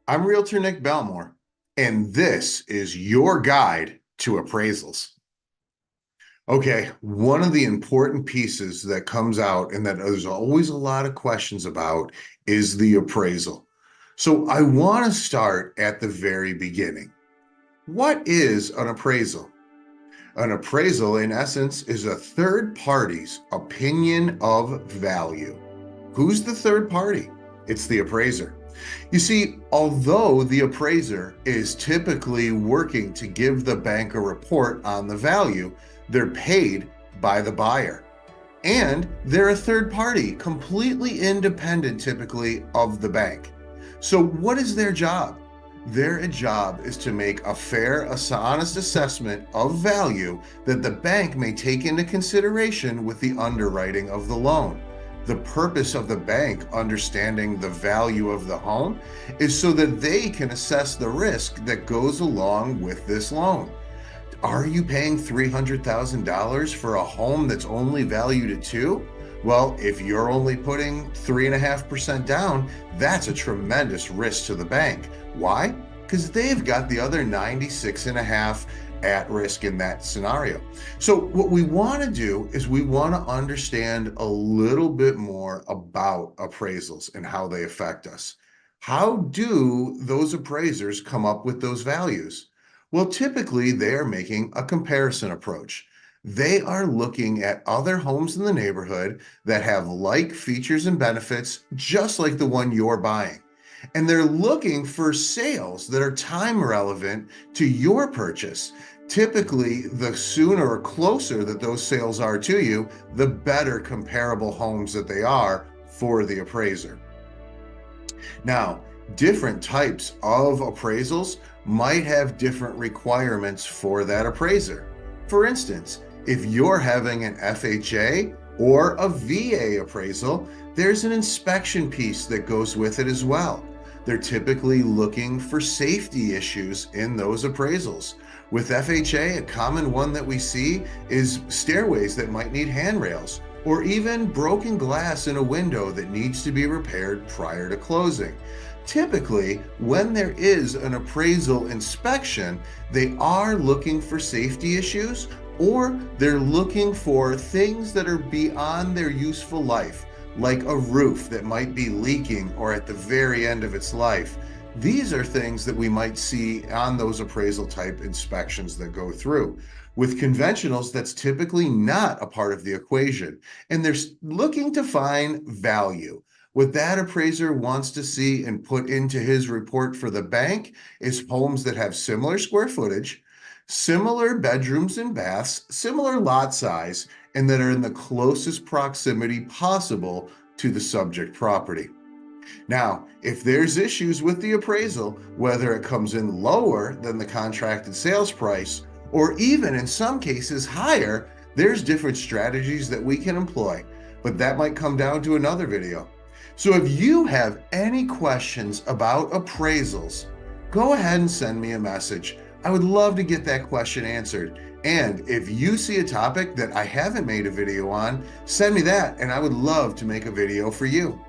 I'm Realtor Nick Bellmore, and this is your guide to appraisals. Okay, one of the important pieces that comes out and that there's always a lot of questions about is the appraisal. So I want to start at the very beginning. What is an appraisal? An appraisal, in essence, is a third party's opinion of value. Who's the third party? It's the appraiser. You see, although the appraiser is typically working to give the bank a report on the value, they're paid by the buyer. And they're a third party, completely independent typically of the bank. So, what is their job? Their job is to make a fair, honest assessment of value that the bank may take into consideration with the underwriting of the loan. The purpose of the bank understanding the value of the home is so that they can assess the risk that goes along with this loan. Are you paying $300,000 for a home that's only valued at two? Well, if you're only putting 3.5% down, that's a tremendous risk to the bank. Why? Because they've got the other 96.5 at risk in that scenario. So what we want to do is we want to understand a little bit more about appraisals and how they affect us. How do those appraisers come up with those values? Well, typically they are making a comparison approach. They are looking at other homes in the neighborhood that have like features and benefits, just like the one you're buying. And they're looking for sales that are time relevant to your purchase. Typically, the sooner or closer that those sales are to you, the better comparable homes that they are for the appraiser. Now, different types of appraisals might have different requirements for that appraiser. For instance, if you're having an FHA or a VA appraisal, there's an inspection piece that goes with it as well. They're typically looking for safety issues in those appraisals. With FHA, a common one that we see is stairways that might need handrails, or even broken glass in a window that needs to be repaired prior to closing. Typically, when there is an appraisal inspection, they are looking for safety issues, or they're looking for things that are beyond their useful life, like a roof that might be leaking or at the very end of its life. These are things that we might see on those appraisal type inspections that go through. With conventionals, that's typically not a part of the equation, and they're looking to find value. What that appraiser wants to see and put into his report for the bank is homes that have similar square footage, similar bedrooms and baths, similar lot size, and that are in the closest proximity possible to the subject property. Now, if there's issues with the appraisal, whether it comes in lower than the contracted sales price, or even in some cases higher, there's different strategies that we can employ, but that might come down to another video. So if you have any questions about appraisals, go ahead and send me a message. I would love to get that question answered. And if you see a topic that I haven't made a video on, send me that and I would love to make a video for you.